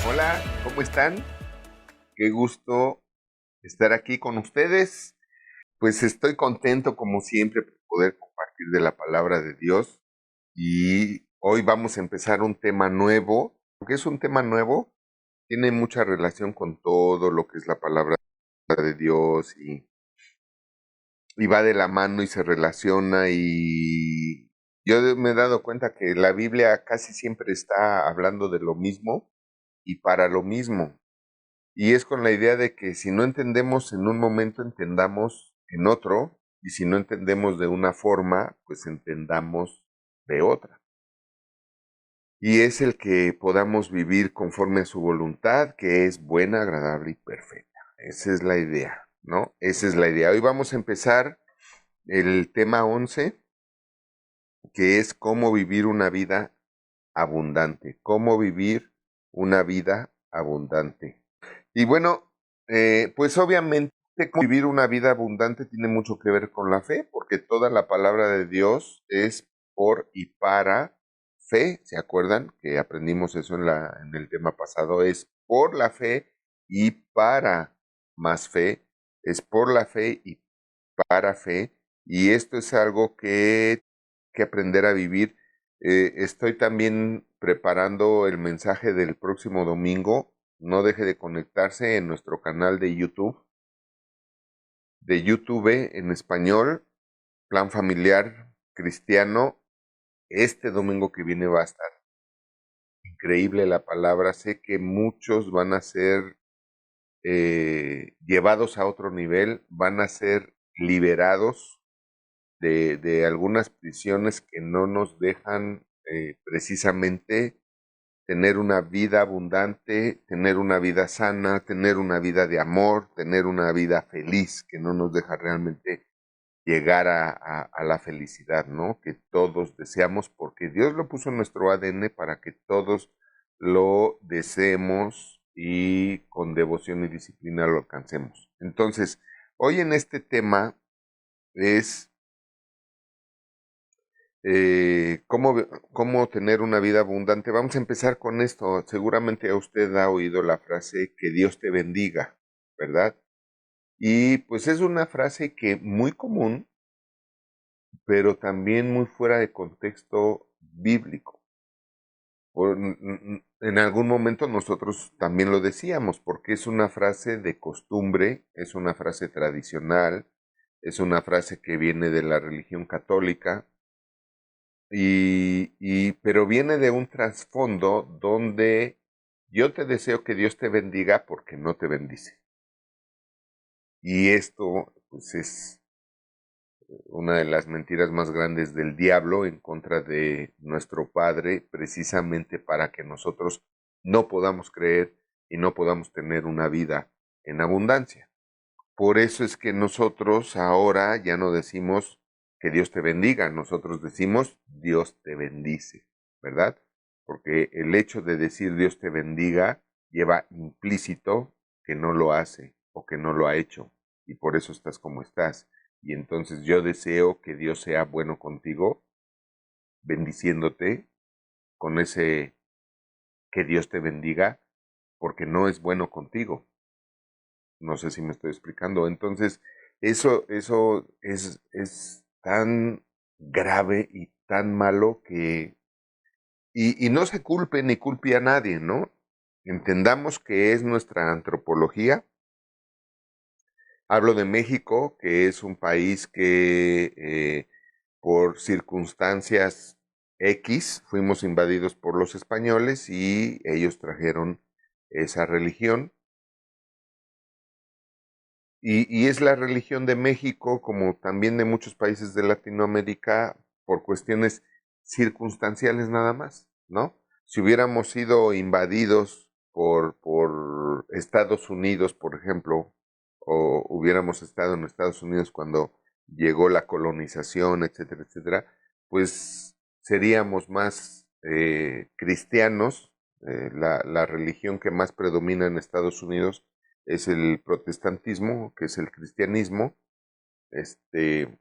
Hola, ¿cómo están? Qué gusto estar aquí con ustedes. Pues estoy contento como siempre por poder compartir de la palabra de Dios y hoy vamos a empezar un tema nuevo. Porque es un tema nuevo, tiene mucha relación con todo lo que es la palabra de Dios y va de la mano y se relaciona y yo me he dado cuenta que la Biblia casi siempre está hablando de lo mismo y para lo mismo. Y es con la idea de que si no entendemos en un momento, entendamos en otro, y si no entendemos de una forma, pues entendamos de otra. Y es el que podamos vivir conforme a su voluntad, que es buena, agradable y perfecta. Esa es la idea, ¿no? Esa es la idea. Hoy vamos a empezar el tema 11, que es cómo vivir una vida abundante. Cómo vivir una vida abundante. Y bueno, pues obviamente cómo vivir una vida abundante tiene mucho que ver con la fe, porque toda la palabra de Dios es por y para fe. ¿Se acuerdan que aprendimos eso en el tema pasado? Es por la fe y para más fe. Es por la fe y para fe. Y esto es algo que aprender a vivir. Estoy también preparando el mensaje del próximo domingo. No deje de conectarse en nuestro canal de YouTube en español, Plan Familiar Cristiano. Este domingo que viene va a estar increíble la palabra. Sé que muchos van a ser llevados a otro nivel, van a ser liberados de algunas prisiones que no nos dejan precisamente tener una vida abundante, tener una vida sana, tener una vida de amor, tener una vida feliz, que no nos deja realmente llegar a la felicidad, ¿no? Que todos deseamos, porque Dios lo puso en nuestro ADN para que todos lo deseemos y con devoción y disciplina lo alcancemos. Entonces, hoy en este tema es cómo tener una vida abundante. Vamos a empezar con esto. Seguramente a usted ha oído la frase que Dios te bendiga, ¿verdad? Y pues es una frase que muy común, pero también muy fuera de contexto bíblico. En algún momento nosotros también lo decíamos, porque es una frase de costumbre, es una frase tradicional, es una frase que viene de la religión católica, pero viene de un trasfondo donde yo te deseo que Dios te bendiga porque no te bendice. Y esto pues es una de las mentiras más grandes del diablo en contra de nuestro Padre, precisamente para que nosotros no podamos creer y no podamos tener una vida en abundancia. Por eso es que nosotros ahora ya no decimos que Dios te bendiga, nosotros decimos Dios te bendice, ¿verdad? Porque el hecho de decir Dios te bendiga lleva implícito que no lo hace o que no lo ha hecho y por eso estás como estás. Y entonces yo deseo que Dios sea bueno contigo, bendiciéndote con ese que Dios te bendiga, porque no es bueno contigo. No sé si me estoy explicando. Entonces, eso es tan grave y tan malo que... Y no se culpe ni culpe a nadie, ¿no? Entendamos que es nuestra antropología. Hablo de México, que es un país que por circunstancias X fuimos invadidos por los españoles y ellos trajeron esa religión. Y es la religión de México, como también de muchos países de Latinoamérica, por cuestiones circunstanciales nada más, ¿no? Si hubiéramos sido invadidos por Estados Unidos, por ejemplo, o hubiéramos estado en Estados Unidos cuando llegó la colonización, etcétera, etcétera, pues seríamos más cristianos. La religión que más predomina en Estados Unidos es el protestantismo, que es el cristianismo. Este,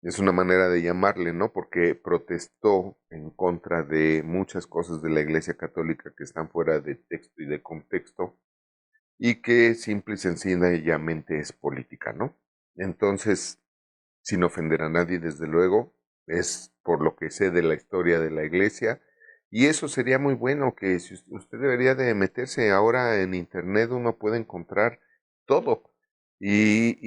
Es una manera de llamarle, ¿no? Porque protestó en contra de muchas cosas de la Iglesia Católica que están fuera de texto y de contexto y que simple y sencillamente es política, ¿no? Entonces, sin ofender a nadie, desde luego, es por lo que sé de la historia de la Iglesia y eso sería muy bueno, que si usted debería de meterse ahora en internet, uno puede encontrar todo. Y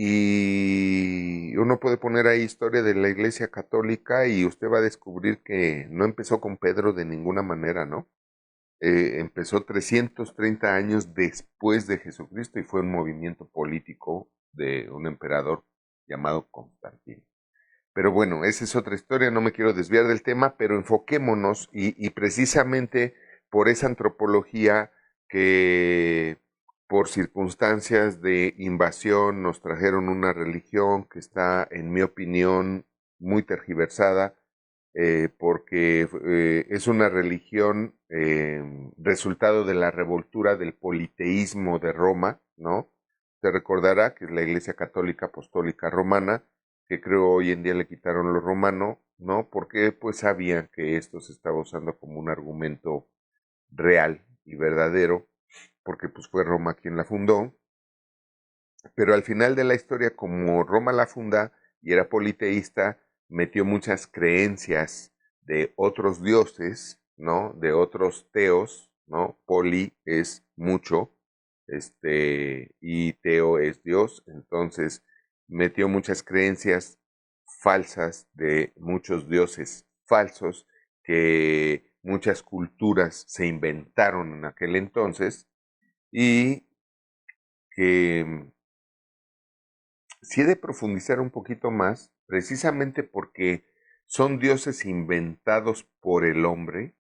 uno puede poner ahí historia de la Iglesia Católica y usted va a descubrir que no empezó con Pedro de ninguna manera, ¿no? Empezó 330 años después de Jesucristo y fue un movimiento político de un emperador llamado Constantino. Pero bueno, esa es otra historia, no me quiero desviar del tema, pero enfoquémonos y precisamente por esa antropología que por circunstancias de invasión nos trajeron una religión que está, en mi opinión, muy tergiversada, porque es una religión resultado de la revoltura del politeísmo de Roma, ¿no? Se recordará que es la Iglesia Católica Apostólica Romana, que creo hoy en día le quitaron lo romano, ¿no? Porque pues sabían que esto se estaba usando como un argumento real y verdadero, porque pues fue Roma quien la fundó, pero al final de la historia, como Roma la funda y era politeísta, metió muchas creencias de otros dioses, ¿no? De otros teos, ¿no? Poli es mucho, y teo es Dios, entonces metió muchas creencias falsas de muchos dioses falsos que muchas culturas se inventaron en aquel entonces y que sí he de profundizar un poquito más, precisamente porque son dioses inventados por el hombre,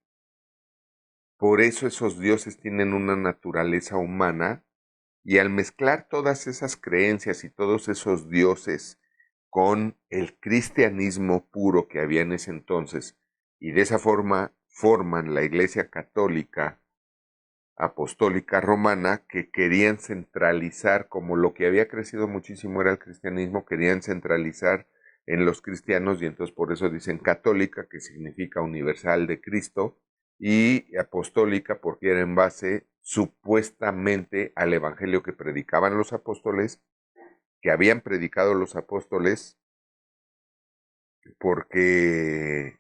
por eso esos dioses tienen una naturaleza humana, y al mezclar todas esas creencias y todos esos dioses con el cristianismo puro que había en ese entonces, y de esa forma forman la Iglesia Católica apostólica romana, que querían centralizar, como lo que había crecido muchísimo era el cristianismo, querían centralizar en los cristianos y entonces por eso dicen católica, que significa universal de Cristo, y apostólica porque era en base supuestamente al evangelio que predicaban los apóstoles, que habían predicado los apóstoles, porque,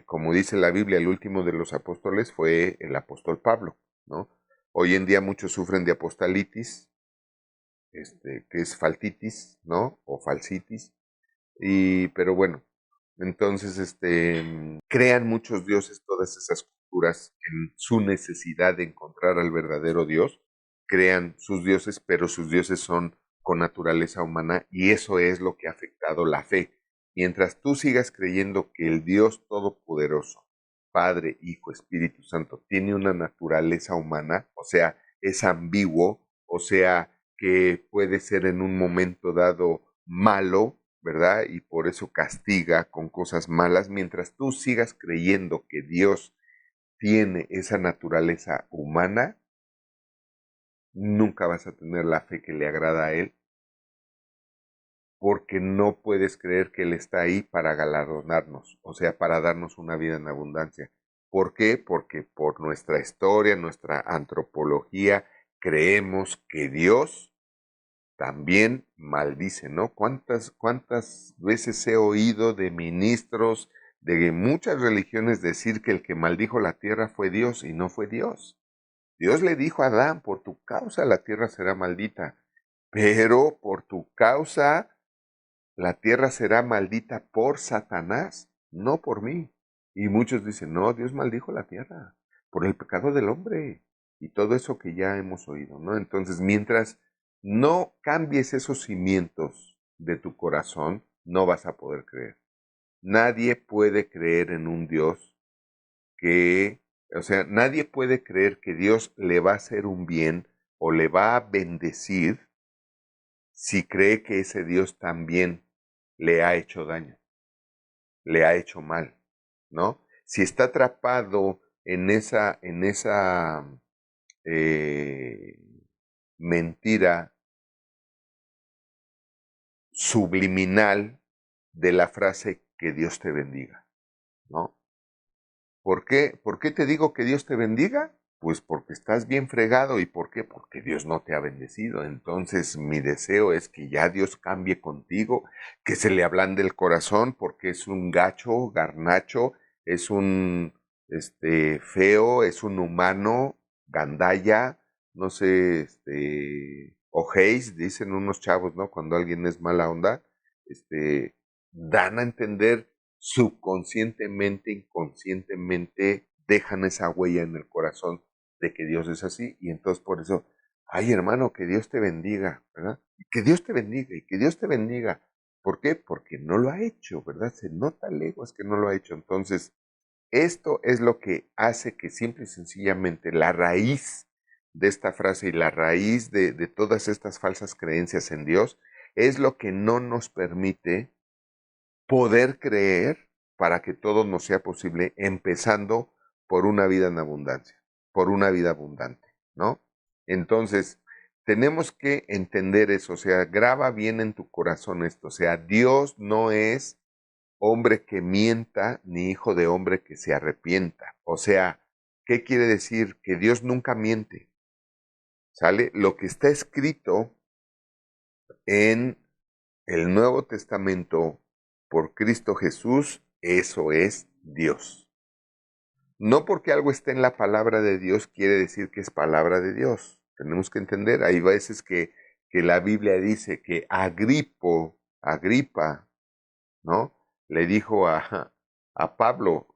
como dice la Biblia, el último de los apóstoles fue el apóstol Pablo, ¿no? Hoy en día muchos sufren de apostolitis, que es faltitis, ¿no? O falsitis, pero bueno, entonces, crean muchos dioses todas esas culturas en su necesidad de encontrar al verdadero Dios, crean sus dioses, pero sus dioses son con naturaleza humana y eso es lo que ha afectado la fe. Mientras tú sigas creyendo que el Dios Todopoderoso, Padre, Hijo, Espíritu Santo, tiene una naturaleza humana, o sea, es ambiguo, o sea, que puede ser en un momento dado malo, ¿verdad? Y por eso castiga con cosas malas, mientras tú sigas creyendo que Dios tiene esa naturaleza humana, nunca vas a tener la fe que le agrada a Él, porque no puedes creer que Él está ahí para galardonarnos, o sea, para darnos una vida en abundancia. ¿Por qué? Porque por nuestra historia, nuestra antropología, creemos que Dios también maldice, ¿no? ¿Cuántas veces he oído de ministros de muchas religiones decir que el que maldijo la tierra fue Dios y no fue Dios? Dios le dijo a Adán, por tu causa la tierra será maldita, pero por tu causa la tierra será maldita por Satanás, no por mí. Y muchos dicen, no, Dios maldijo la tierra por el pecado del hombre y todo eso que ya hemos oído, ¿no? Entonces, mientras no cambies esos cimientos de tu corazón, no vas a poder creer. Nadie puede creer en un Dios que, o sea, nadie puede creer que Dios le va a hacer un bien o le va a bendecir si cree que ese Dios también le ha hecho daño, le ha hecho mal, ¿no? Si está atrapado en esa eh, mentira subliminal de la frase que Dios te bendiga, ¿no? ¿Por qué? ¿Por qué te digo que Dios te bendiga? Pues porque estás bien fregado. ¿Y por qué? Porque Dios no te ha bendecido. Entonces mi deseo es que ya Dios cambie contigo, que se le ablande el corazón, porque es un gacho, garnacho, es un feo, es un humano, gandalla, no sé, ojéis, dicen unos chavos, ¿no? Cuando alguien es mala onda, dan a entender subconscientemente, inconscientemente, dejan esa huella en el corazón de que Dios es así. Y entonces por eso, ay hermano, que Dios te bendiga, ¿verdad? Y que Dios te bendiga, y que Dios te bendiga. ¿Por qué? Porque no lo ha hecho, ¿verdad? Se nota leguas que no lo ha hecho. Entonces, esto es lo que hace que simple y sencillamente la raíz de esta frase y la raíz de todas estas falsas creencias en Dios es lo que no nos permite poder creer para que todo nos sea posible, empezando por una vida en abundancia, por una vida abundante, ¿no? Entonces, tenemos que entender eso, o sea, graba bien en tu corazón esto, o sea, Dios no es hombre que mienta, ni hijo de hombre que se arrepienta. O sea, ¿qué quiere decir? Que Dios nunca miente, ¿sale? Lo que está escrito en el Nuevo Testamento por Cristo Jesús, eso es Dios. No porque algo esté en la palabra de Dios quiere decir que es palabra de Dios. Tenemos que entender, hay veces que la Biblia dice que Agripa, ¿no? Le dijo a Pablo,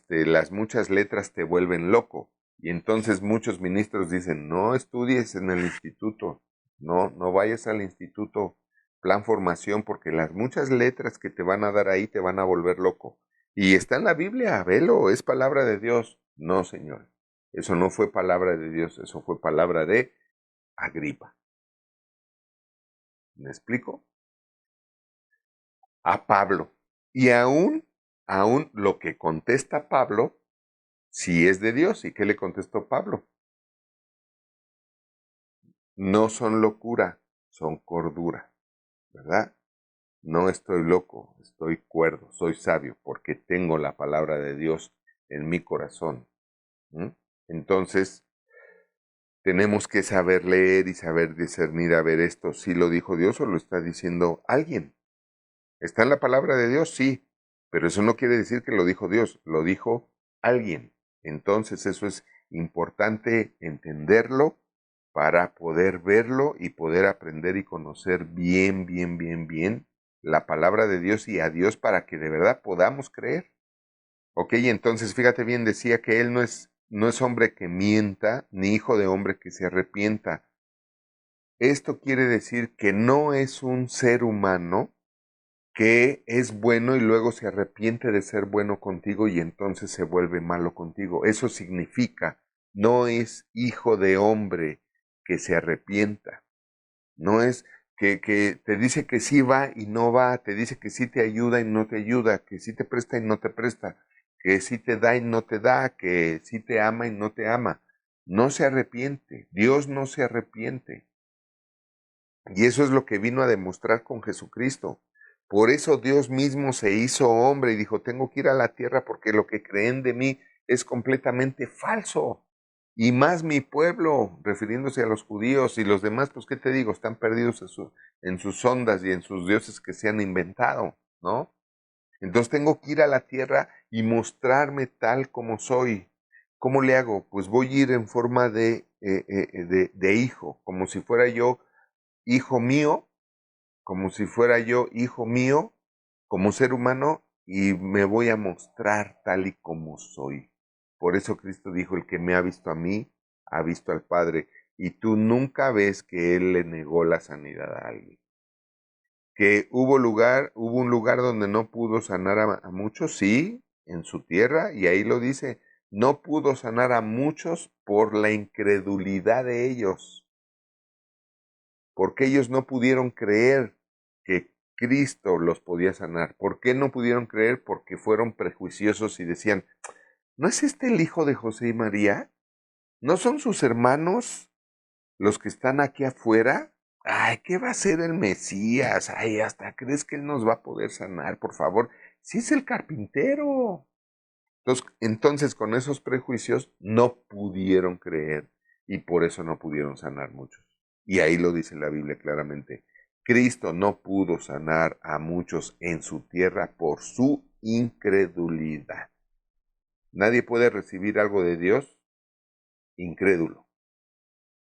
las muchas letras te vuelven loco. Y entonces muchos ministros dicen, no estudies en el instituto, no vayas al instituto Plan Formación, porque las muchas letras que te van a dar ahí te van a volver loco. Y está en la Biblia, velo, es palabra de Dios. No, señor, eso no fue palabra de Dios, eso fue palabra de Agripa. ¿Me explico? A Pablo. Y aún lo que contesta Pablo, sí es de Dios. ¿Y qué le contestó Pablo? No son locura, son cordura, ¿verdad? No estoy loco, estoy cuerdo, soy sabio, porque tengo la palabra de Dios en mi corazón. ¿M? Entonces, tenemos que saber leer y saber discernir, a ver esto, si lo dijo Dios o lo está diciendo alguien. ¿Está en la palabra de Dios? Sí, pero eso no quiere decir que lo dijo Dios, lo dijo alguien. Entonces eso es importante entenderlo para poder verlo y poder aprender y conocer bien la palabra de Dios y a Dios para que de verdad podamos creer. Ok, entonces fíjate bien, decía que Él no es hombre que mienta, ni hijo de hombre que se arrepienta. Esto quiere decir que no es un ser humano que es bueno y luego se arrepiente de ser bueno contigo y entonces se vuelve malo contigo. Eso significa, no es hijo de hombre que se arrepienta. No es que te dice que sí va y no va, te dice que sí te ayuda y no te ayuda, que sí te presta y no te presta, que sí te da y no te da, que sí te ama y no te ama. No se arrepiente, Dios no se arrepiente. Y eso es lo que vino a demostrar con Jesucristo. Por eso Dios mismo se hizo hombre y dijo, tengo que ir a la tierra porque lo que creen de mí es completamente falso. Y más mi pueblo, refiriéndose a los judíos y los demás, pues qué te digo, están perdidos en sus ondas y en sus dioses que se han inventado, ¿no? Entonces tengo que ir a la tierra y mostrarme tal como soy. ¿Cómo le hago? Pues voy a ir en forma de hijo, como si fuera yo hijo mío, como si fuera yo hijo mío, como ser humano, y me voy a mostrar tal y como soy. Por eso Cristo dijo, el que me ha visto a mí, ha visto al Padre. Y tú nunca ves que Él le negó la sanidad a alguien. Que hubo un lugar donde no pudo sanar a muchos, sí, en su tierra, y ahí lo dice, no pudo sanar a muchos por la incredulidad de ellos, porque ellos no pudieron creer que Cristo los podía sanar. ¿Por qué no pudieron creer? Porque fueron prejuiciosos y decían, ¿no es este el hijo de José y María? ¿No son sus hermanos los que están aquí afuera? Ay, ¿qué va a hacer el Mesías? Ay, ¿hasta crees que él nos va a poder sanar, por favor? Si es el carpintero. Entonces, con esos prejuicios no pudieron creer y por eso no pudieron sanar muchos. Y ahí lo dice la Biblia claramente. Cristo no pudo sanar a muchos en su tierra por su incredulidad. Nadie puede recibir algo de Dios incrédulo,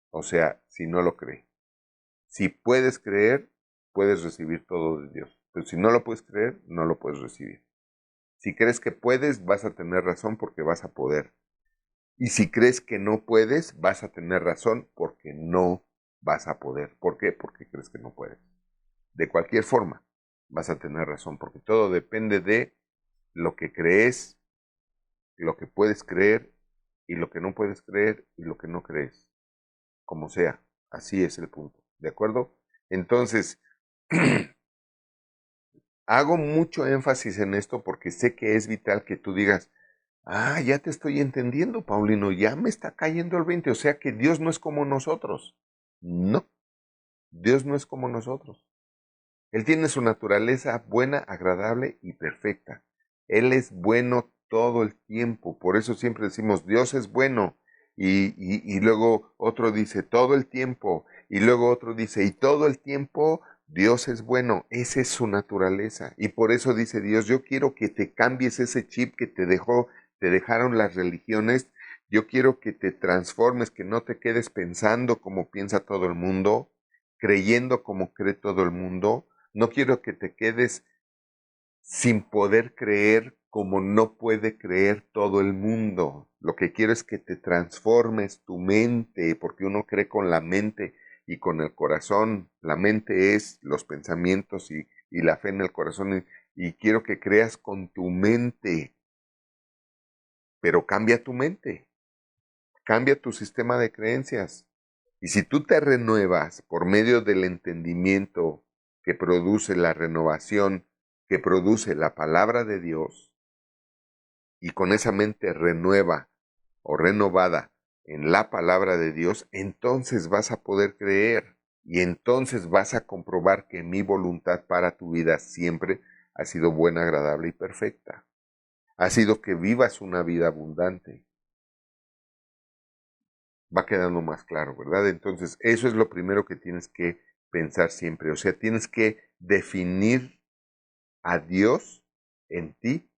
o sea, si no lo cree. Si puedes creer, puedes recibir todo de Dios. Pero si no lo puedes creer, no lo puedes recibir. Si crees que puedes, vas a tener razón porque vas a poder. Y si crees que no puedes, vas a tener razón porque no vas a poder. ¿Por qué? Porque crees que no puedes. De cualquier forma, vas a tener razón porque todo depende de lo que crees, lo que puedes creer y lo que no puedes creer y lo que no crees. Como sea, así es el punto. ¿De acuerdo? Entonces, hago mucho énfasis en esto porque sé que es vital que tú digas, ah, ya te estoy entendiendo, Paulino, ya me está cayendo el 20. O sea que Dios no es como nosotros. No, Dios no es como nosotros. Él tiene su naturaleza buena, agradable y perfecta. Él es bueno todo el tiempo. Por eso siempre decimos, Dios es bueno. Y luego otro dice, todo el tiempo. Y luego otro dice, y todo el tiempo Dios es bueno. Esa es su naturaleza. Y por eso dice Dios, yo quiero que te cambies ese chip que te dejaron las religiones. Yo quiero que te transformes, que no te quedes pensando como piensa todo el mundo, creyendo como cree todo el mundo. No quiero que te quedes sin poder creer como no puede creer todo el mundo. Lo que quiero es que te transformes tu mente, porque uno cree con la mente y con el corazón. La mente es los pensamientos y la fe en el corazón. Y quiero que creas con tu mente, pero cambia tu mente, cambia tu sistema de creencias. Y si tú te renuevas por medio del entendimiento que produce la renovación, que produce la palabra de Dios, y con esa mente renueva o renovada en la palabra de Dios, entonces vas a poder creer y entonces vas a comprobar que mi voluntad para tu vida siempre ha sido buena, agradable y perfecta. Ha sido que vivas una vida abundante. Va quedando más claro, ¿verdad? Entonces, eso es lo primero que tienes que pensar siempre. O sea, tienes que definir a Dios en ti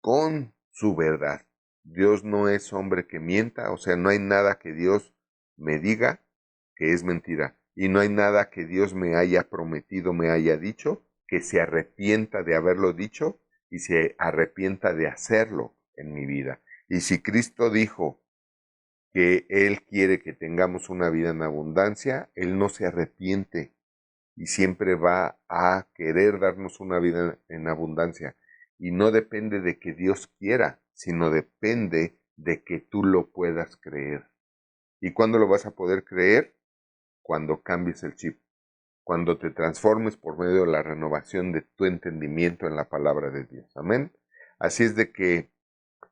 con su verdad. Dios no es hombre que mienta, o sea, no hay nada que Dios me diga que es mentira. Y no hay nada que Dios me haya prometido, me haya dicho, que se arrepienta de haberlo dicho y se arrepienta de hacerlo en mi vida. Y si Cristo dijo que Él quiere que tengamos una vida en abundancia, Él no se arrepiente y siempre va a querer darnos una vida en abundancia. Y no depende de que Dios quiera, sino depende de que tú lo puedas creer. ¿Y cuándo lo vas a poder creer? Cuando cambies el chip, cuando te transformes por medio de la renovación de tu entendimiento en la palabra de Dios. Amén. Así es de que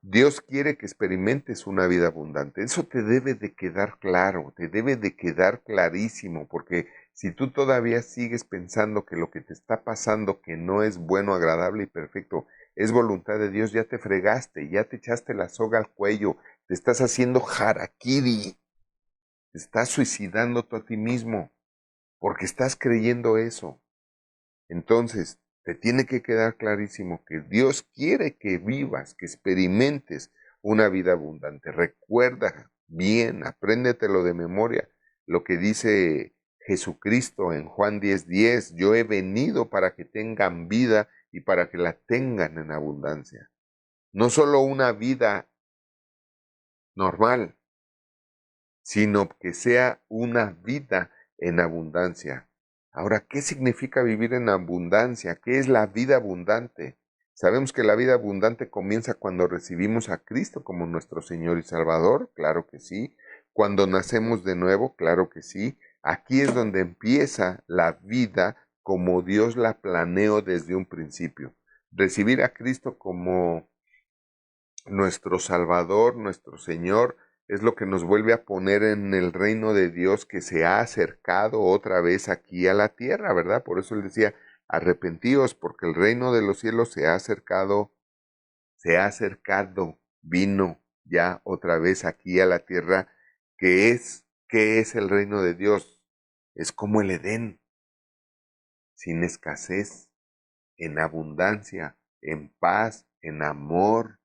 Dios quiere que experimentes una vida abundante. Eso te debe de quedar claro, te debe de quedar clarísimo, porque si tú todavía sigues pensando que lo que te está pasando, que no es bueno, agradable y perfecto, es voluntad de Dios, ya te fregaste, ya te echaste la soga al cuello, te estás haciendo harakiri, te estás suicidando tú a ti mismo, porque estás creyendo eso. Entonces, te tiene que quedar clarísimo que Dios quiere que vivas, que experimentes una vida abundante. Recuerda bien, apréndetelo de memoria, lo que dice Jesucristo en Juan 10:10, yo he venido para que tengan vida y para que la tengan en abundancia. No solo una vida normal, sino que sea una vida en abundancia. Ahora, ¿qué significa vivir en abundancia? ¿Qué es la vida abundante? Sabemos que la vida abundante comienza cuando recibimos a Cristo como nuestro Señor y Salvador, claro que sí. Cuando nacemos de nuevo, claro que sí. Aquí es donde empieza la vida como Dios la planeó desde un principio. Recibir a Cristo como nuestro Salvador, nuestro Señor, es lo que nos vuelve a poner en el reino de Dios que se ha acercado otra vez aquí a la tierra, ¿verdad? Por eso él decía, arrepentíos porque el reino de los cielos se ha acercado, vino ya otra vez aquí a la tierra, ¿qué es el reino de Dios? Es como el Edén, sin escasez, en abundancia, en paz, en amor.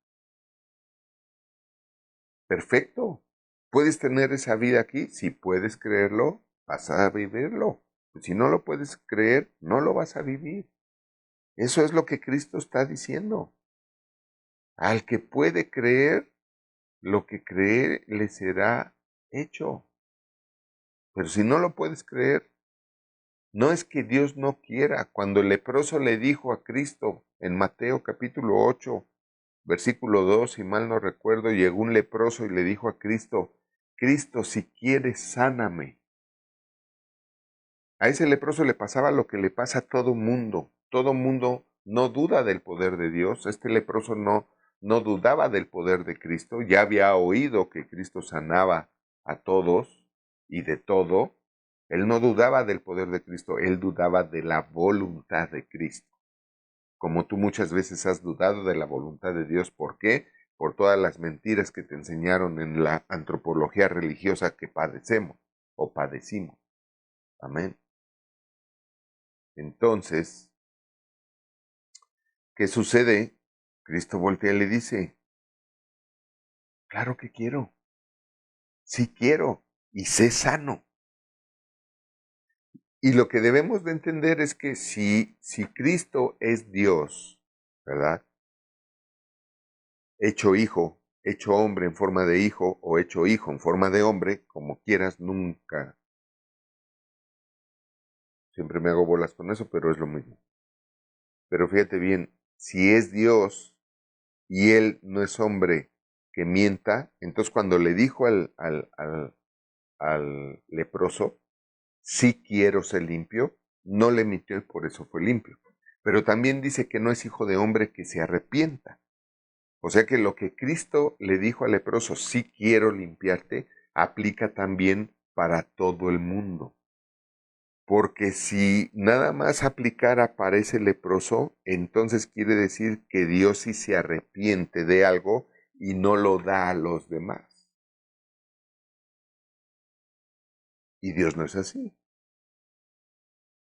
Perfecto. ¿Puedes tener esa vida aquí? Si puedes creerlo, vas a vivirlo. Si no lo puedes creer, no lo vas a vivir. Eso es lo que Cristo está diciendo. Al que puede creer, lo que cree le será hecho. Pero si no lo puedes creer, no es que Dios no quiera. Cuando el leproso le dijo a Cristo en Mateo capítulo 8, versículo 2, si mal no recuerdo, llegó un leproso y le dijo a Cristo, Cristo, si quieres, sáname. A ese leproso le pasaba lo que le pasa a todo mundo. Todo mundo no duda del poder de Dios. Este leproso no dudaba del poder de Cristo. Ya había oído que Cristo sanaba a todos y de todo. Él no dudaba del poder de Cristo, él dudaba de la voluntad de Cristo. Como tú muchas veces has dudado de la voluntad de Dios. ¿Por qué? Por todas las mentiras que te enseñaron en la antropología religiosa que padecemos o padecimos. Amén. Entonces, ¿qué sucede? Cristo voltea y le dice, claro que quiero, sí quiero, y sé sano. Y lo que debemos de entender es que si Cristo es Dios, ¿verdad? Hecho hijo, hecho hombre en forma de hijo, o hecho hijo en forma de hombre, como quieras, nunca. Siempre me hago bolas con eso, pero es lo mismo. Pero fíjate bien, si es Dios y Él no es hombre que mienta, entonces cuando le dijo al leproso, sí quiero ser limpio, no le mintió y por eso fue limpio. Pero también dice que no es hijo de hombre que se arrepienta. O sea que lo que Cristo le dijo al leproso, sí quiero limpiarte, aplica también para todo el mundo. Porque si nada más aplicara para ese leproso, entonces quiere decir que Dios sí se arrepiente de algo y no lo da a los demás. Y Dios no es así.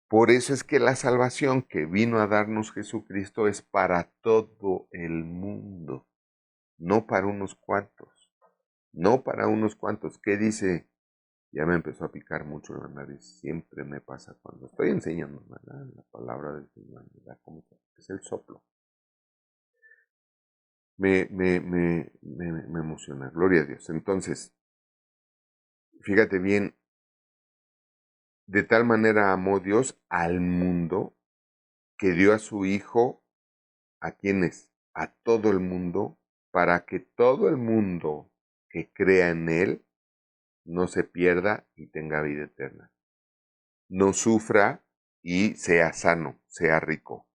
Por eso es que la salvación que vino a darnos Jesucristo es para todo el mundo, no para unos cuantos, no para unos cuantos. ¿Qué dice? Ya me empezó a picar mucho la nariz, siempre me pasa cuando estoy enseñando, ¿verdad? La palabra del Señor, ¿verdad? Como es el soplo. Me emociona, gloria a Dios. Entonces, fíjate bien, de tal manera amó Dios al mundo que dio a su Hijo. ¿A quiénes? A todo el mundo, para que todo el mundo que crea en Él no se pierda y tenga vida eterna. No sufra y sea sano, sea rico.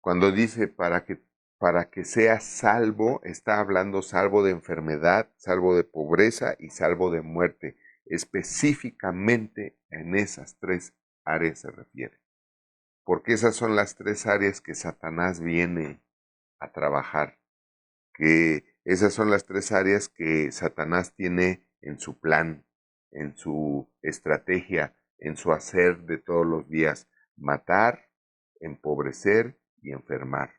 Cuando dice para que sea salvo, está hablando salvo de enfermedad, salvo de pobreza y salvo de muerte. Específicamente en esas tres áreas se refiere. Porque esas son las tres áreas que Satanás viene a trabajar, que esas son las tres áreas que Satanás tiene en su plan, en su estrategia, en su hacer de todos los días: matar, empobrecer y enfermar.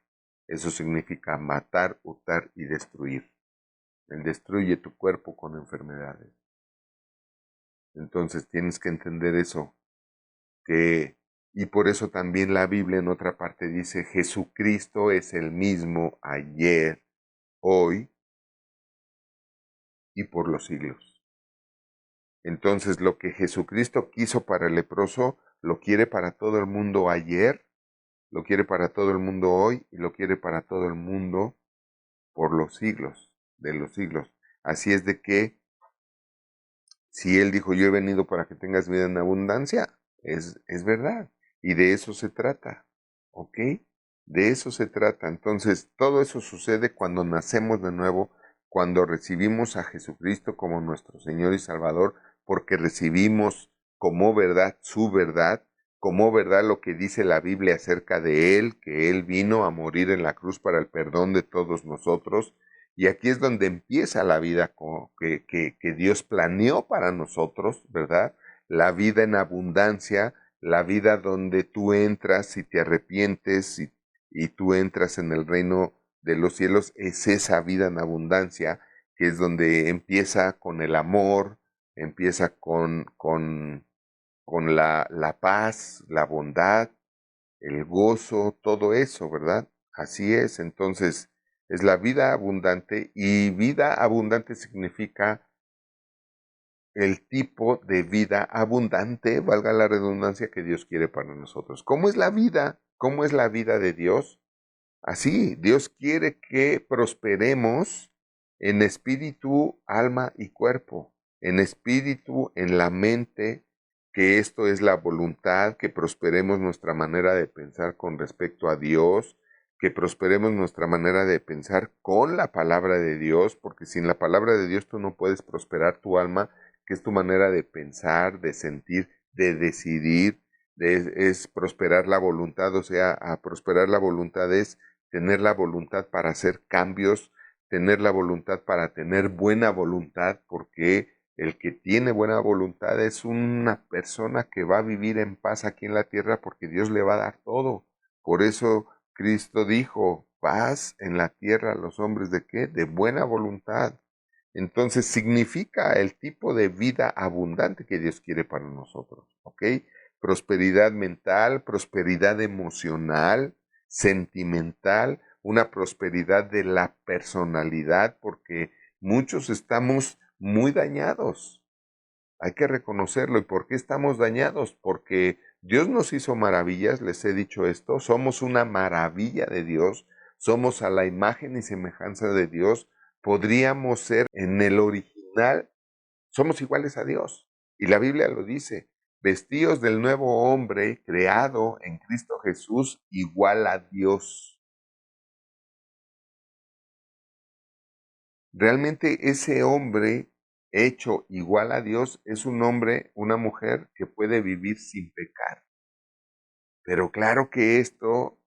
Eso significa matar, hurtar y destruir. Él destruye tu cuerpo con enfermedades. Entonces tienes que entender eso, y por eso también la Biblia en otra parte dice, Jesucristo es el mismo ayer, hoy y por los siglos. Entonces lo que Jesucristo quiso para el leproso, lo quiere para todo el mundo ayer, lo quiere para todo el mundo hoy y lo quiere para todo el mundo por los siglos de los siglos. Así es de que si Él dijo, yo he venido para que tengas vida en abundancia, es verdad. Y de eso se trata, ¿ok? De eso se trata. Entonces, todo eso sucede cuando nacemos de nuevo, cuando recibimos a Jesucristo como nuestro Señor y Salvador, porque recibimos como verdad su verdad, como verdad lo que dice la Biblia acerca de Él, que Él vino a morir en la cruz para el perdón de todos nosotros. Y aquí es donde empieza la vida que Dios planeó para nosotros, ¿verdad? La vida en abundancia, la vida donde tú entras y te arrepientes y tú entras en el reino de los cielos, es esa vida en abundancia, que es donde empieza con el amor, empieza con la paz, la bondad, el gozo, todo eso, ¿verdad? Así es, entonces es la vida abundante y vida abundante significa el tipo de vida abundante, valga la redundancia, que Dios quiere para nosotros. ¿Cómo es la vida? ¿Cómo es la vida de Dios? Así, Dios quiere que prosperemos en espíritu, alma y cuerpo. En espíritu, en la mente, que esto es la voluntad, que prosperemos nuestra manera de pensar con respecto a Dios, que prosperemos nuestra manera de pensar con la palabra de Dios, porque sin la palabra de Dios tú no puedes prosperar tu alma, que es tu manera de pensar, de sentir, de decidir, es prosperar la voluntad, o sea, a prosperar la voluntad es tener la voluntad para hacer cambios, tener la voluntad para tener buena voluntad, porque el que tiene buena voluntad es una persona que va a vivir en paz aquí en la tierra porque Dios le va a dar todo. Por eso Cristo dijo, paz en la tierra a los hombres de qué? De buena voluntad. Entonces significa el tipo de vida abundante que Dios quiere para nosotros, ¿ok? Prosperidad mental, prosperidad emocional, sentimental, una prosperidad de la personalidad, porque muchos estamos muy dañados. Hay que reconocerlo. ¿Y por qué estamos dañados? Porque Dios nos hizo maravillas, les he dicho esto, somos una maravilla de Dios, somos a la imagen y semejanza de Dios, podríamos ser en el original, somos iguales a Dios. Y la Biblia lo dice, vestidos del nuevo hombre creado en Cristo Jesús, igual a Dios. Realmente ese hombre hecho igual a Dios es un hombre, una mujer que puede vivir sin pecar. Pero claro que esto,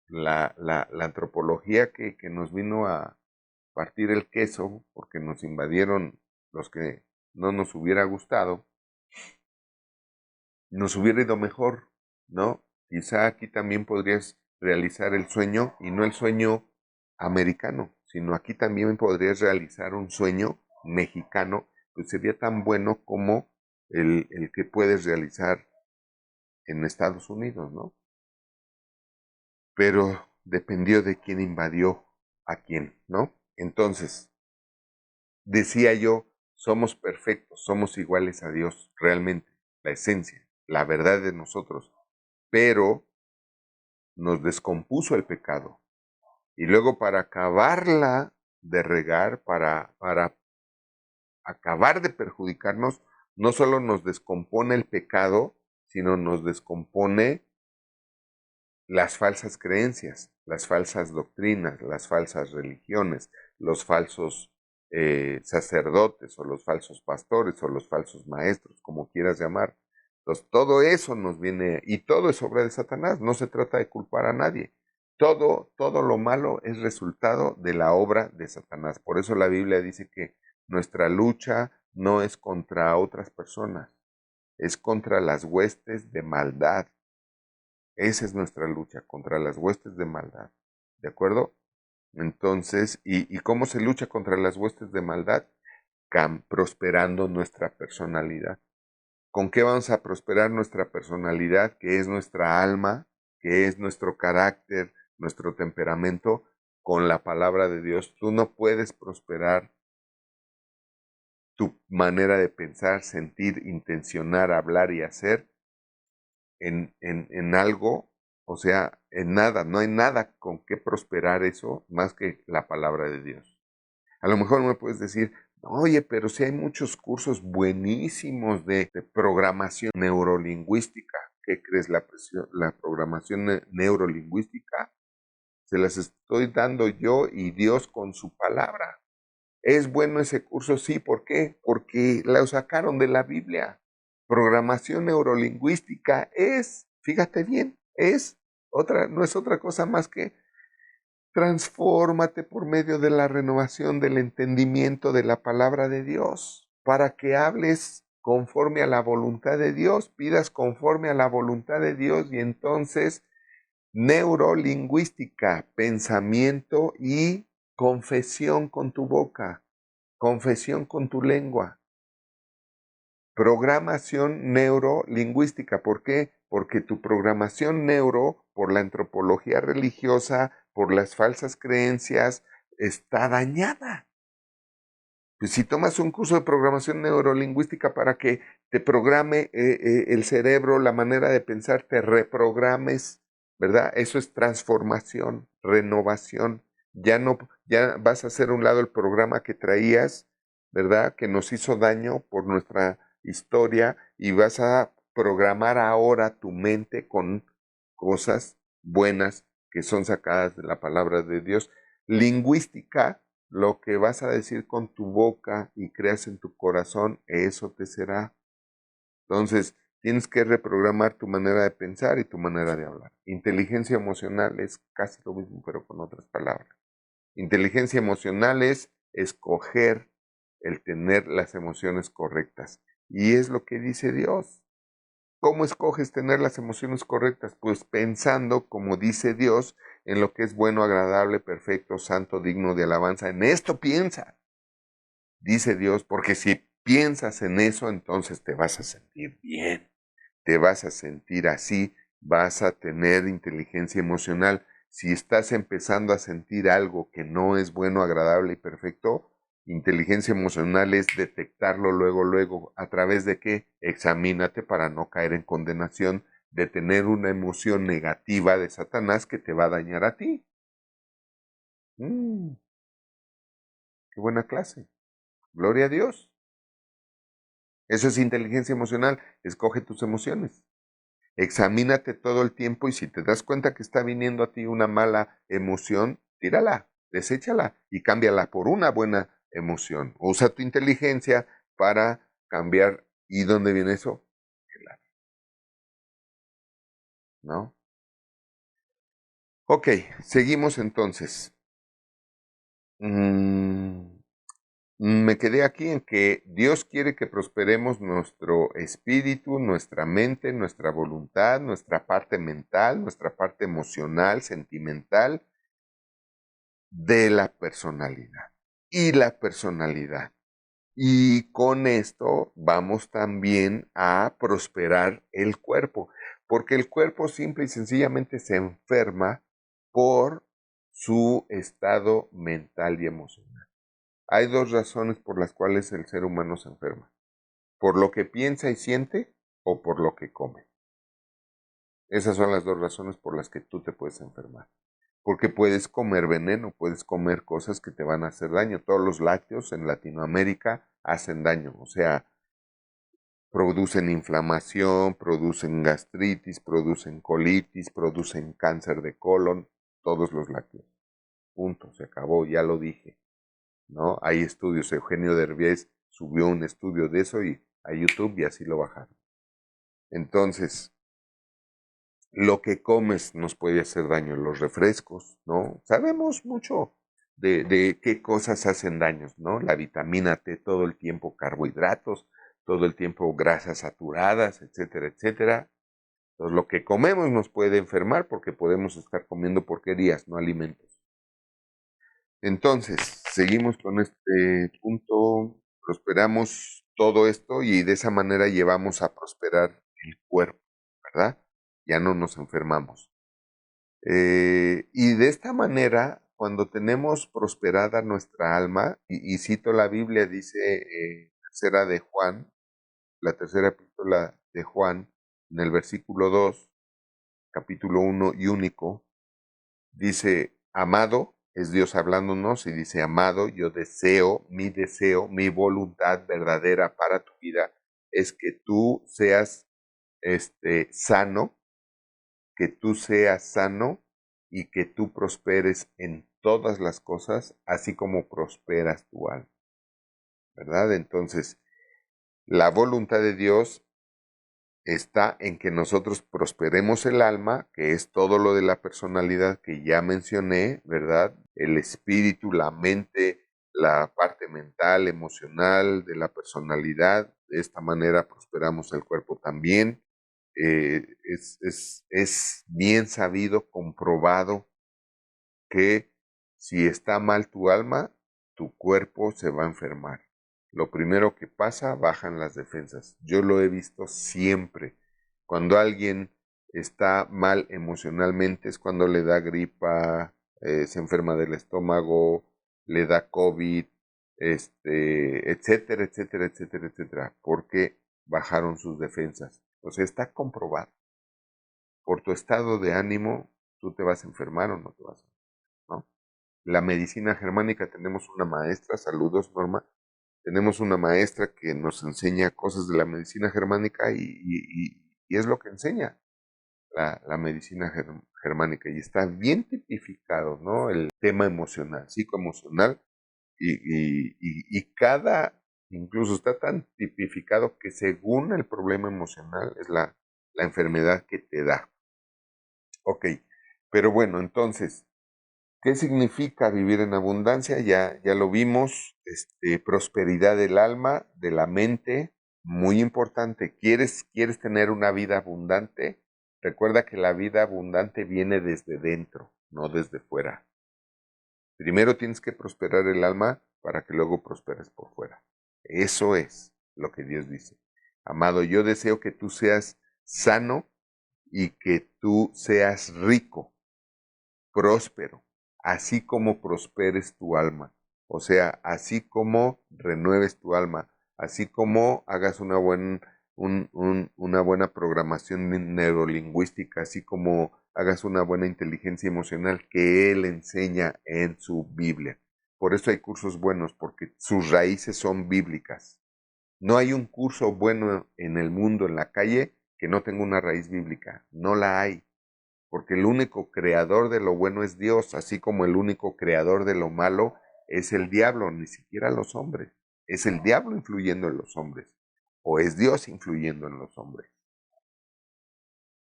la antropología que nos vino a partir el queso, porque nos invadieron los que no nos hubiera gustado, nos hubiera ido mejor, ¿no? Quizá aquí también podrías realizar el sueño, y no el sueño americano, sino aquí también podrías realizar un sueño mexicano, pues sería tan bueno como el que puedes realizar en Estados Unidos, ¿no? Pero dependió de quién invadió a quién, ¿no? Entonces, decía yo, somos perfectos, somos iguales a Dios, realmente, la esencia, la verdad de nosotros, pero nos descompuso el pecado. Y luego para acabarla de regar, para acabar de perjudicarnos, no solo nos descompone el pecado, sino nos descompone las falsas creencias, las falsas doctrinas, las falsas religiones, los falsos sacerdotes o los falsos pastores o los falsos maestros, como quieras llamar. Entonces, todo eso nos viene, y todo es obra de Satanás, no se trata de culpar a nadie. Todo lo malo es resultado de la obra de Satanás. Por eso la Biblia dice que nuestra lucha no es contra otras personas, es contra las huestes de maldad. Esa es nuestra lucha contra las huestes de maldad. ¿De acuerdo? Entonces, ¿y cómo se lucha contra las huestes de maldad? Prosperando nuestra personalidad. ¿Con qué vamos a prosperar nuestra personalidad? Que es nuestra alma, que es nuestro carácter, nuestro temperamento, con la palabra de Dios. Tú no puedes prosperar tu manera de pensar, sentir, intencionar, hablar y hacer en algo, o sea, en nada, no hay nada con qué prosperar eso más que la palabra de Dios. A lo mejor me puedes decir, oye, pero si hay muchos cursos buenísimos de programación neurolingüística. ¿Qué crees? La programación neurolingüística se las estoy dando yo y Dios con su palabra. ¿Es bueno ese curso? Sí, ¿por qué? Porque lo sacaron de la Biblia. Programación neurolingüística es, fíjate bien, no es otra cosa más que transfórmate por medio de la renovación del entendimiento de la palabra de Dios, para que hables conforme a la voluntad de Dios, pidas conforme a la voluntad de Dios y entonces neurolingüística, pensamiento y confesión con tu boca, confesión con tu lengua. Programación neurolingüística. ¿Por qué? Porque tu programación neuro, por la antropología religiosa, por las falsas creencias, está dañada. Pues si tomas un curso de programación neurolingüística para que te programe el cerebro, la manera de pensar, te reprogrames, ¿verdad? Eso es transformación, renovación. Ya vas a hacer a un lado el programa que traías, ¿verdad? Que nos hizo daño por nuestra historia y vas a programar ahora tu mente con cosas buenas que son sacadas de la palabra de Dios. Lingüística, lo que vas a decir con tu boca y creas en tu corazón, eso te será. Entonces, tienes que reprogramar tu manera de pensar y tu manera de hablar. Inteligencia emocional es casi lo mismo, pero con otras palabras. Inteligencia emocional es escoger el tener las emociones correctas. Y es lo que dice Dios. ¿Cómo escoges tener las emociones correctas? Pues pensando, como dice Dios, en lo que es bueno, agradable, perfecto, santo, digno de alabanza. En esto piensa, dice Dios, porque si piensas en eso, entonces te vas a sentir bien, te vas a sentir así, vas a tener inteligencia emocional. Si estás empezando a sentir algo que no es bueno, agradable y perfecto, inteligencia emocional es detectarlo luego, luego. ¿A través de qué? Examínate para no caer en condenación de tener una emoción negativa de Satanás que te va a dañar a ti. Mm, qué buena clase. Gloria a Dios. Eso es inteligencia emocional. Escoge tus emociones. Examínate todo el tiempo y si te das cuenta que está viniendo a ti una mala emoción, tírala, deséchala y cámbiala por una buena emoción. Usa tu inteligencia para cambiar. ¿Y dónde viene eso? ¿No? Ok, seguimos entonces. Mm, Me quedé aquí en que Dios quiere que prosperemos nuestro espíritu, nuestra mente, nuestra voluntad, nuestra parte mental, nuestra parte emocional, sentimental, de la personalidad. Y la personalidad. Y con esto vamos también a prosperar el cuerpo, porque el cuerpo simple y sencillamente se enferma por su estado mental y emocional. Hay dos razones por las cuales el ser humano se enferma: por lo que piensa y siente o por lo que come. Esas son las dos razones por las que tú te puedes enfermar. Porque puedes comer veneno, puedes comer cosas que te van a hacer daño. Todos los lácteos en Latinoamérica hacen daño, o sea, producen inflamación, producen gastritis, producen colitis, producen cáncer de colon, todos los lácteos. Punto, se acabó, ya lo dije. ¿No? Hay estudios, Eugenio Derbez subió un estudio de eso y a YouTube y así lo bajaron. Entonces, lo que comes nos puede hacer daño, los refrescos, ¿no? Sabemos mucho de qué cosas hacen daños, ¿no? La vitamina T, todo el tiempo carbohidratos, todo el tiempo grasas saturadas, etcétera, etcétera. Entonces, lo que comemos nos puede enfermar porque podemos estar comiendo porquerías, no alimentos. Entonces, seguimos con este punto, prosperamos todo esto y de esa manera llevamos a prosperar el cuerpo, ¿verdad? Ya no nos enfermamos. Y de esta manera, cuando tenemos prosperada nuestra alma, y cito la Biblia, dice tercera de Juan, la tercera epístola de Juan, en el versículo 2, capítulo 1 y único, dice, amado, es Dios hablándonos y dice, amado, yo deseo, mi voluntad verdadera para tu vida es que tú seas sano, que tú seas sano y que tú prosperes en todas las cosas, así como prosperas tu alma, ¿verdad? Entonces, la voluntad de Dios está en que nosotros prosperemos el alma, que es todo lo de la personalidad que ya mencioné, ¿verdad? El espíritu, la mente, la parte mental, emocional de la personalidad. De esta manera prosperamos el cuerpo también. Es bien sabido, comprobado, que si está mal tu alma, tu cuerpo se va a enfermar. Lo primero que pasa, bajan las defensas. Yo lo he visto siempre. Cuando alguien está mal emocionalmente es cuando le da gripa, se enferma del estómago, le da COVID, etcétera, etcétera, etcétera, etcétera, porque bajaron sus defensas. O sea, está comprobado. Por tu estado de ánimo, tú te vas a enfermar o no te vas a enfermar, ¿no? La medicina germánica, tenemos una maestra, saludos Norma, tenemos una maestra que nos enseña cosas de la medicina germánica y es lo que enseña la medicina germánica y está bien tipificado, ¿no? El tema emocional, psicoemocional y cada, incluso está tan tipificado que según el problema emocional es la enfermedad que te da. Ok, pero bueno, entonces, ¿qué significa vivir en abundancia? Ya lo vimos, prosperidad del alma, de la mente, muy importante. ¿Quieres tener una vida abundante? Recuerda que la vida abundante viene desde dentro, no desde fuera. Primero tienes que prosperar el alma para que luego prosperes por fuera. Eso es lo que Dios dice. Amado, yo deseo que tú seas sano y que tú seas rico, próspero, así como prosperes tu alma. O sea, así como renueves tu alma, así como hagas una buena programación neurolingüística, así como hagas una buena inteligencia emocional que Él enseña en su Biblia. Por eso hay cursos buenos, porque sus raíces son bíblicas. No hay un curso bueno en el mundo, en la calle, que no tenga una raíz bíblica. No la hay, porque el único creador de lo bueno es Dios, así como el único creador de lo malo es el diablo, ni siquiera los hombres. Es el diablo influyendo en los hombres, o es Dios influyendo en los hombres.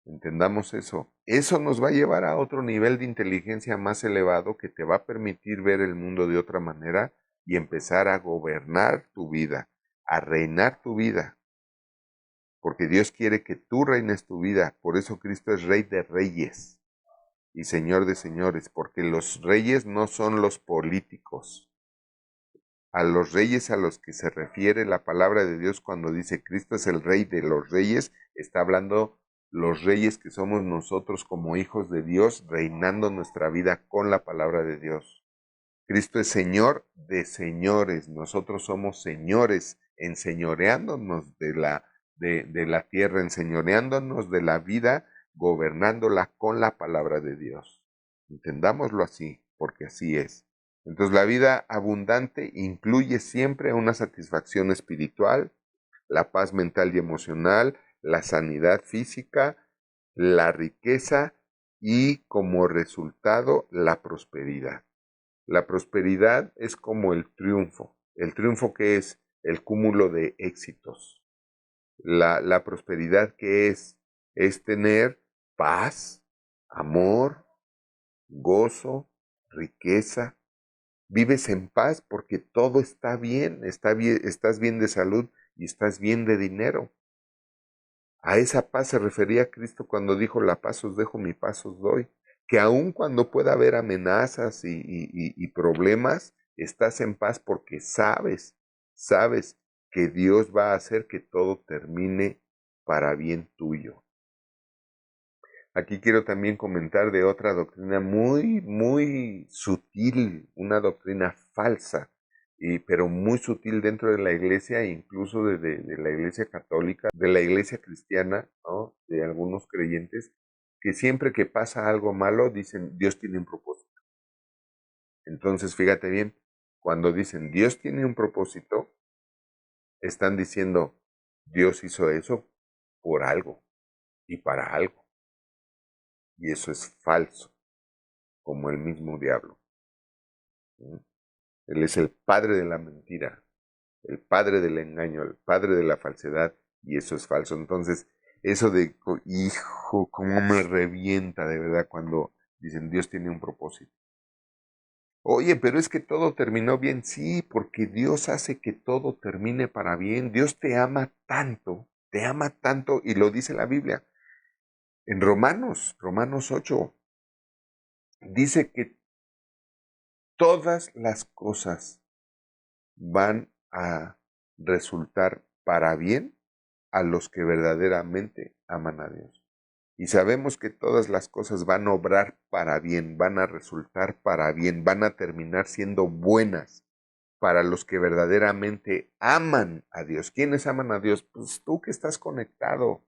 Entendamos eso. Eso nos va a llevar a otro nivel de inteligencia más elevado que te va a permitir ver el mundo de otra manera y empezar a gobernar tu vida, a reinar tu vida. Porque Dios quiere que tú reines tu vida. Por eso Cristo es Rey de Reyes y Señor de señores, porque los reyes no son los políticos. A los reyes a los que se refiere la palabra de Dios cuando dice Cristo es el Rey de los reyes, está hablando los reyes que somos nosotros como hijos de Dios, reinando nuestra vida con la palabra de Dios. Cristo es Señor de señores, nosotros somos señores, enseñoreándonos de la tierra, enseñoreándonos de la vida, gobernándola con la palabra de Dios. Entendámoslo así, porque así es. Entonces la vida abundante incluye siempre una satisfacción espiritual, la paz mental y emocional, la sanidad física, la riqueza y como resultado la prosperidad. La prosperidad es como el triunfo. El triunfo que es el cúmulo de éxitos. La prosperidad que es tener paz, amor, gozo, riqueza. Vives en paz porque todo está bien, estás bien de salud y estás bien de dinero. A esa paz se refería Cristo cuando dijo, la paz os dejo, mi paz os doy. Que aun cuando pueda haber amenazas y problemas, estás en paz porque sabes que Dios va a hacer que todo termine para bien tuyo. Aquí quiero también comentar de otra doctrina muy, muy sutil, una doctrina falsa, pero muy sutil dentro de la iglesia, incluso de la iglesia católica, de la iglesia cristiana, ¿no? De algunos creyentes, que siempre que pasa algo malo dicen Dios tiene un propósito. Entonces, fíjate bien, cuando dicen Dios tiene un propósito, están diciendo Dios hizo eso por algo y para algo. Y eso es falso, como el mismo diablo. ¿sí? Él es el padre de la mentira, el padre del engaño, el padre de la falsedad, y eso es falso. Entonces, eso de, hijo, cómo me revienta de verdad cuando dicen Dios tiene un propósito. Oye, pero es que todo terminó bien. Sí, porque Dios hace que todo termine para bien. Dios te ama tanto, y lo dice la Biblia. En Romanos 8, dice que todas las cosas van a resultar para bien a los que verdaderamente aman a Dios. Y sabemos que todas las cosas van a obrar para bien, van a resultar para bien, van a terminar siendo buenas para los que verdaderamente aman a Dios. ¿Quiénes aman a Dios? Pues tú que estás conectado,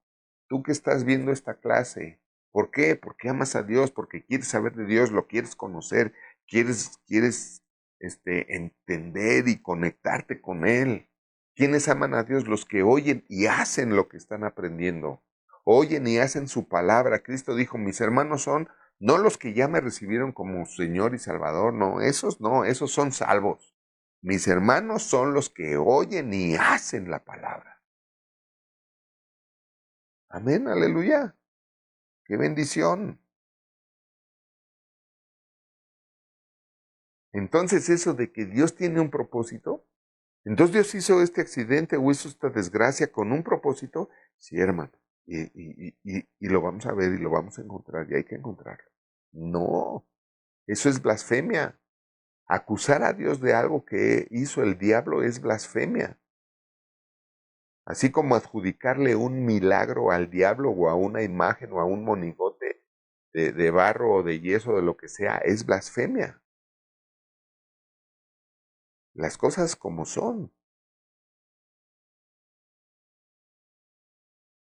tú que estás viendo esta clase. ¿Por qué? Porque amas a Dios, porque quieres saber de Dios, lo quieres conocer, quieres entender y conectarte con Él. ¿Quiénes aman a Dios? Los que oyen y hacen lo que están aprendiendo. Oyen y hacen su palabra. Cristo dijo, mis hermanos son no los que ya me recibieron como Señor y Salvador, no, esos son salvos. Mis hermanos son los que oyen y hacen la palabra. Amén, aleluya. Qué bendición. Entonces eso de que Dios tiene un propósito, entonces Dios hizo este accidente o hizo esta desgracia con un propósito, sí, hermano. Y lo vamos a ver y lo vamos a encontrar y hay que encontrarlo. No, eso es blasfemia. Acusar a Dios de algo que hizo el diablo es blasfemia. Así como adjudicarle un milagro al diablo o a una imagen o a un monigote de barro o de yeso, de lo que sea, es blasfemia. Las cosas como son.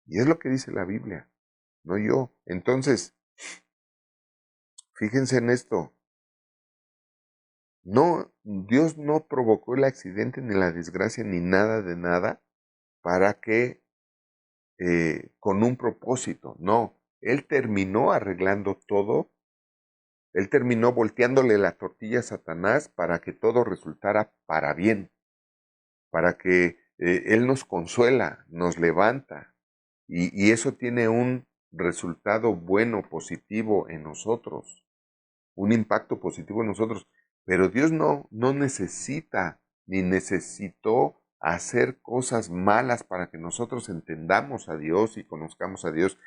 Y es lo que dice la Biblia, no yo. Entonces, fíjense en esto. No, Dios no provocó el accidente ni la desgracia ni nada de nada para que con un propósito. No, Él terminó arreglando todo. Él terminó volteándole la tortilla a Satanás para que todo resultara para bien, para que Él nos consuela, nos levanta, y eso tiene un resultado bueno, positivo en nosotros, un impacto positivo en nosotros. Pero Dios no necesita ni necesitó hacer cosas malas para que nosotros entendamos a Dios y conozcamos a Dios.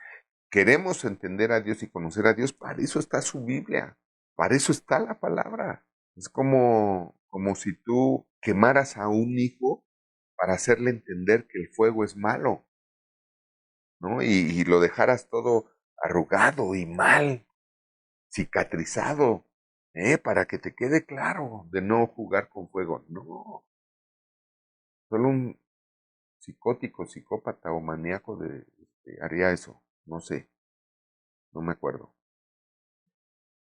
Queremos entender a Dios y conocer a Dios, para eso está su Biblia, para eso está la palabra. Es como si tú quemaras a un hijo para hacerle entender que el fuego es malo, ¿no? Y lo dejaras todo arrugado y mal, cicatrizado, para que te quede claro de no jugar con fuego. No, solo un psicótico, psicópata o maníaco haría eso. No sé, no me acuerdo.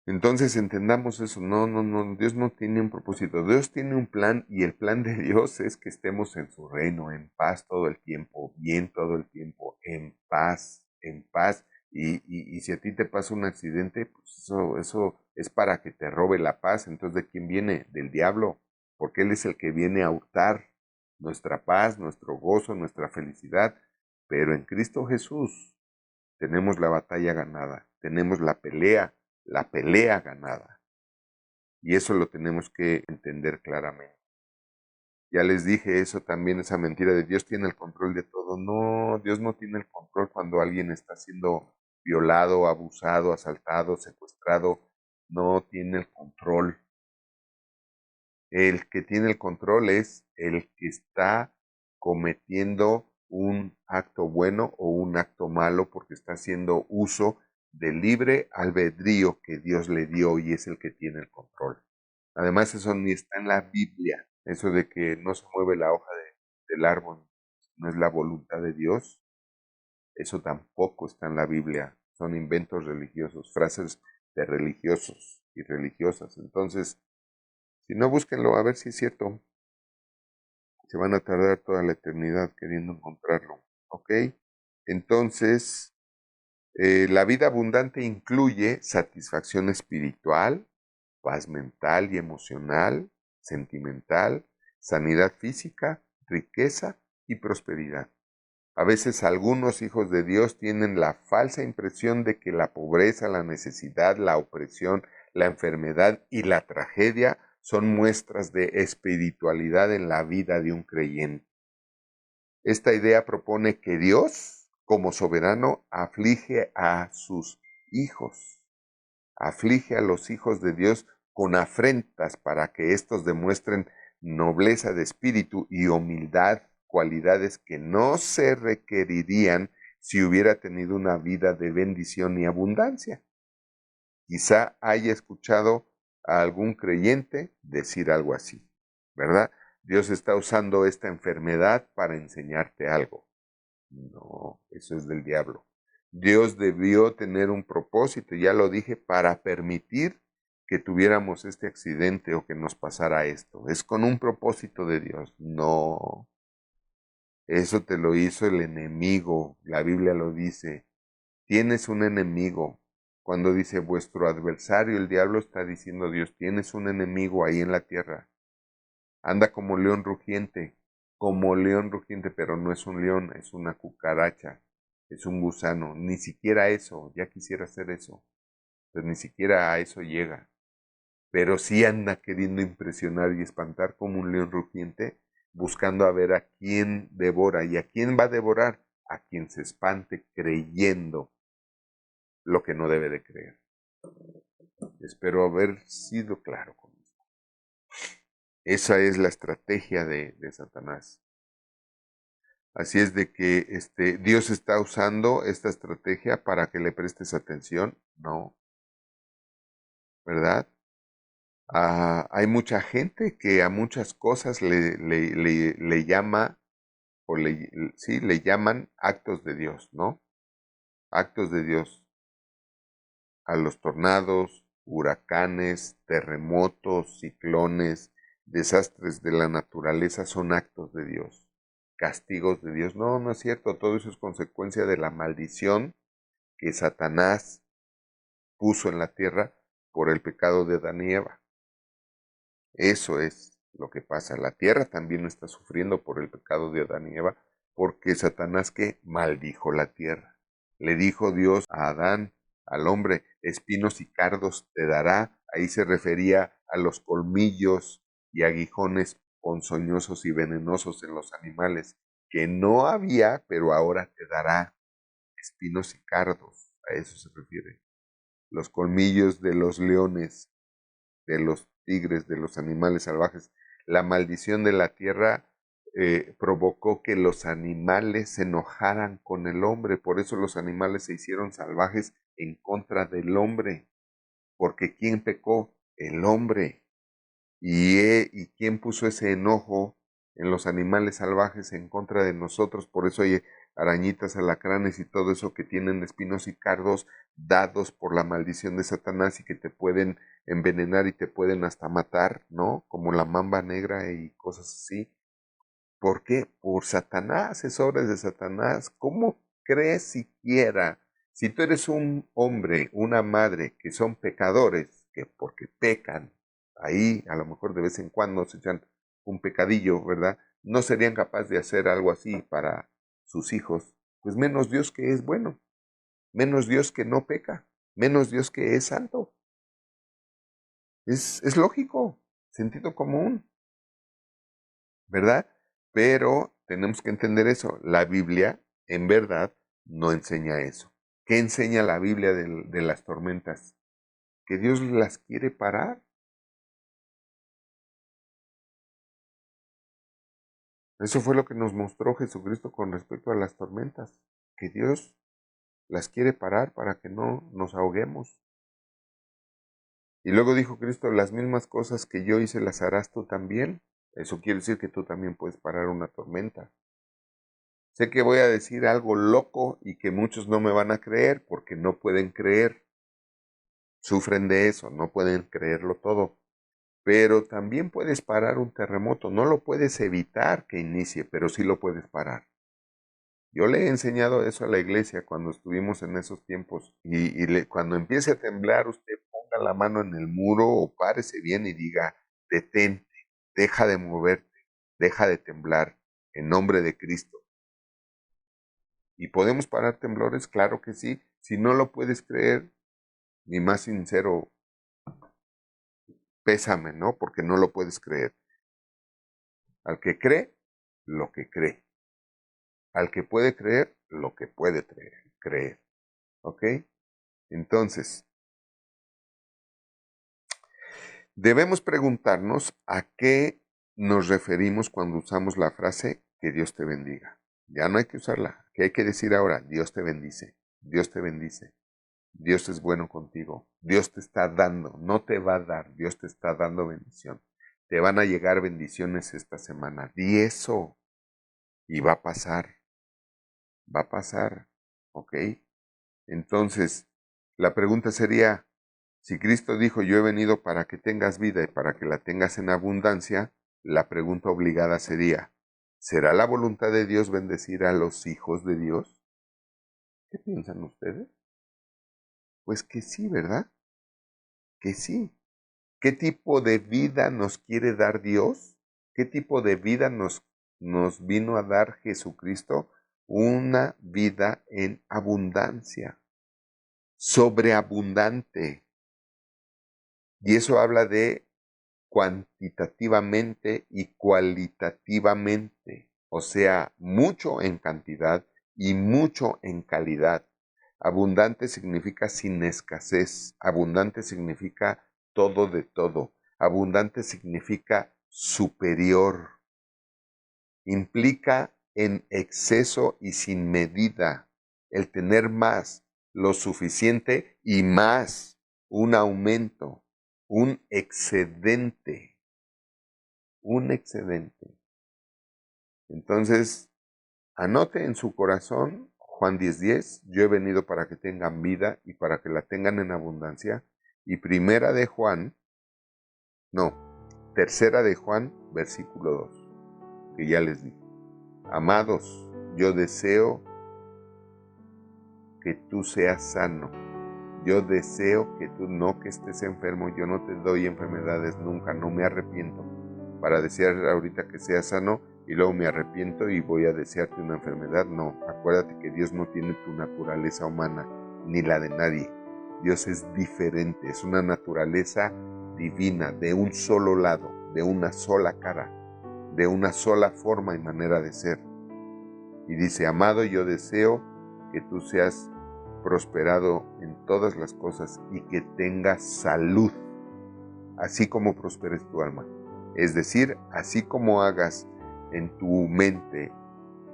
Entonces entendamos eso, no, Dios no tiene un propósito, Dios tiene un plan, y el plan de Dios es que estemos en su reino, en paz todo el tiempo, bien todo el tiempo, en paz, y si a ti te pasa un accidente, pues eso es para que te robe la paz. Entonces, ¿de quién viene? Del diablo, porque él es el que viene a hurtar nuestra paz, nuestro gozo, nuestra felicidad, pero en Cristo Jesús tenemos la batalla ganada, tenemos la pelea ganada. Y eso lo tenemos que entender claramente. Ya les dije eso también, esa mentira de Dios tiene el control de todo. No, Dios no tiene el control cuando alguien está siendo violado, abusado, asaltado, secuestrado. No tiene el control. El que tiene el control es el que está cometiendo un acto bueno o un acto malo, porque está haciendo uso del libre albedrío que Dios le dio, y es el que tiene el control. Además, eso ni está en la Biblia, eso de que no se mueve la hoja del árbol, no es la voluntad de Dios, eso tampoco está en la Biblia, son inventos religiosos, frases de religiosos y religiosas. Entonces, si no, búsquenlo a ver si es cierto. Se van a tardar toda la eternidad queriendo encontrarlo. ¿Ok? Entonces, la vida abundante incluye satisfacción espiritual, paz mental y emocional, sentimental, sanidad física, riqueza y prosperidad. A veces algunos hijos de Dios tienen la falsa impresión de que la pobreza, la necesidad, la opresión, la enfermedad y la tragedia son muestras de espiritualidad en la vida de un creyente. Esta idea propone que Dios, como soberano, aflige a sus hijos, aflige a los hijos de Dios con afrentas para que éstos demuestren nobleza de espíritu y humildad, cualidades que no se requerirían si hubiera tenido una vida de bendición y abundancia. Quizá haya escuchado a algún creyente decir algo así, ¿verdad? Dios está usando esta enfermedad para enseñarte algo. No, eso es del diablo. Dios debió tener un propósito, ya lo dije, para permitir que tuviéramos este accidente o que nos pasara esto. Es con un propósito de Dios. No, eso te lo hizo el enemigo. La Biblia lo dice. Tienes un enemigo. Cuando dice vuestro adversario, el diablo está diciendo Dios, tienes un enemigo ahí en la tierra. Anda como león rugiente, pero no es un león, es una cucaracha, es un gusano. Ni siquiera eso, ya quisiera hacer eso, pues ni siquiera a eso llega. Pero sí anda queriendo impresionar y espantar como un león rugiente, buscando a ver a quién devora. ¿Y a quién va a devorar? A quien se espante creyendo lo que no debe de creer. Espero haber sido claro con esto. Esa es la estrategia de Satanás. Así es de que Dios está usando esta estrategia para que le prestes atención. No, ¿verdad? Hay mucha gente que a muchas cosas le llama, o sí, le llaman actos de Dios, ¿no? Actos de Dios. A los tornados, huracanes, terremotos, ciclones, desastres de la naturaleza son actos de Dios, castigos de Dios. No, no es cierto, todo eso es consecuencia de la maldición que Satanás puso en la tierra por el pecado de Adán y Eva. Eso es lo que pasa. La tierra también está sufriendo por el pecado de Adán y Eva, porque Satanás que maldijo la tierra. Le dijo Dios a Adán, al hombre, espinos y cardos te dará. Ahí se refería a los colmillos y aguijones ponzoñosos y venenosos en los animales, que no había, pero ahora te dará espinos y cardos. A eso se refiere. Los colmillos de los leones, de los tigres, de los animales salvajes. La maldición de la tierra provocó que los animales se enojaran con el hombre, por eso los animales se hicieron salvajes en contra del hombre, porque ¿quién pecó? El hombre. ¿Y quién puso ese enojo en los animales salvajes en contra de nosotros? Por eso hay arañitas, alacranes y todo eso que tienen espinos y cardos dados por la maldición de Satanás y que te pueden envenenar y te pueden hasta matar, ¿no? Como la mamba negra y cosas así. ¿Por qué? Por Satanás, es obra de Satanás. ¿Cómo crees siquiera? Si tú eres un hombre, una madre, que son pecadores, que porque pecan, ahí a lo mejor de vez en cuando se echan un pecadillo, ¿verdad? No serían capaces de hacer algo así para sus hijos. Pues menos Dios que es bueno, menos Dios que no peca, menos Dios que es santo. Es lógico, sentido común, ¿verdad? Pero tenemos que entender eso. La Biblia, en verdad, no enseña eso. ¿Qué enseña la Biblia de las tormentas? Que Dios las quiere parar. Eso fue lo que nos mostró Jesucristo con respecto a las tormentas. Que Dios las quiere parar para que no nos ahoguemos. Y luego dijo Cristo, las mismas cosas que yo hice las harás tú también. Eso quiere decir que tú también puedes parar una tormenta. Sé que voy a decir algo loco y que muchos no me van a creer porque no pueden creer. Sufren de eso, no pueden creerlo todo. Pero también puedes parar un terremoto. No lo puedes evitar que inicie, pero sí lo puedes parar. Yo le he enseñado eso a la iglesia cuando estuvimos en esos tiempos. Cuando empiece a temblar, usted ponga ponga la mano en el muro o párese bien y diga, detente, deja de moverte, deja de temblar en nombre de Cristo. ¿Y podemos parar temblores? Claro que sí. Si no lo puedes creer, mi más sincero pésame, ¿no? Porque no lo puedes creer. Al que cree, lo que cree. Al que puede creer, lo que puede creer. ¿Ok? Entonces, debemos preguntarnos a qué nos referimos cuando usamos la frase que Dios te bendiga. Ya no hay que usarla. ¿Qué hay que decir ahora? Dios te bendice. Dios te bendice. Dios es bueno contigo. Dios te está dando, no te va a dar. Dios te está dando bendición. Te van a llegar bendiciones esta semana. Di eso y va a pasar. Va a pasar. ¿Ok? Entonces, la pregunta sería, si Cristo dijo, yo he venido para que tengas vida y para que la tengas en abundancia, la pregunta obligada sería, ¿será la voluntad de Dios bendecir a los hijos de Dios? ¿Qué piensan ustedes? Pues que sí, ¿verdad? Que sí. ¿Qué tipo de vida nos quiere dar Dios? ¿Qué tipo de vida nos vino a dar Jesucristo? Una vida en abundancia, sobreabundante. Y eso habla de cuantitativamente y cualitativamente, o sea, mucho en cantidad y mucho en calidad. Abundante significa sin escasez, abundante significa todo de todo, abundante significa superior, implica en exceso y sin medida, el tener más, lo suficiente y más, un aumento, un excedente, un excedente. Entonces, anote en su corazón Juan 10:10, yo he venido para que tengan vida y para que la tengan en abundancia. Y primera de Juan, no, tercera de Juan, versículo 2, que ya les dije. Amados, yo deseo que tú seas sano. Yo deseo que tú no que estés enfermo. Yo no te doy enfermedades nunca, no me arrepiento para desear ahorita que seas sano y luego me arrepiento y voy a desearte una enfermedad. No, acuérdate que Dios no tiene tu naturaleza humana ni la de nadie. Dios es diferente, es una naturaleza divina, de un solo lado, de una sola cara, de una sola forma y manera de ser. Y dice, amado, yo deseo que tú seas prosperado en todas las cosas y que tengas salud, así como prosperes tu alma. Es decir, así como hagas en tu mente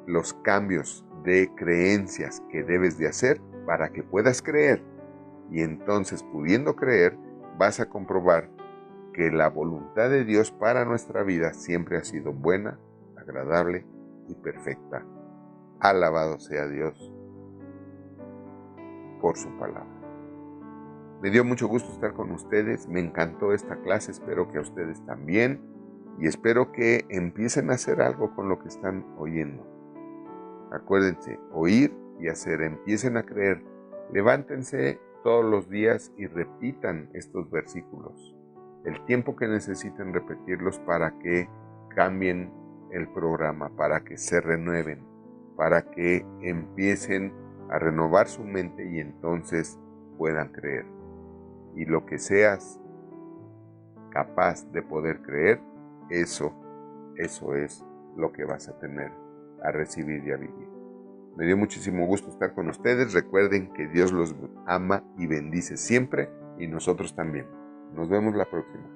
los cambios de creencias que debes de hacer para que puedas creer. Y entonces, pudiendo creer, vas a comprobar que la voluntad de Dios para nuestra vida siempre ha sido buena, agradable y perfecta. Alabado sea Dios por su palabra. Me dio mucho gusto estar con ustedes, me encantó esta clase, espero que a ustedes también y espero que empiecen a hacer algo con lo que están oyendo. Acuérdense, oír y hacer, empiecen a creer, levántense todos los días y repitan estos versículos, el tiempo que necesiten repetirlos para que cambien el programa, para que se renueven, para que empiecen a renovar su mente y entonces puedan creer. Y lo que seas capaz de poder creer, eso es lo que vas a tener, a recibir y a vivir. Me dio muchísimo gusto estar con ustedes. Recuerden que Dios los ama y bendice siempre y nosotros también. Nos vemos la próxima.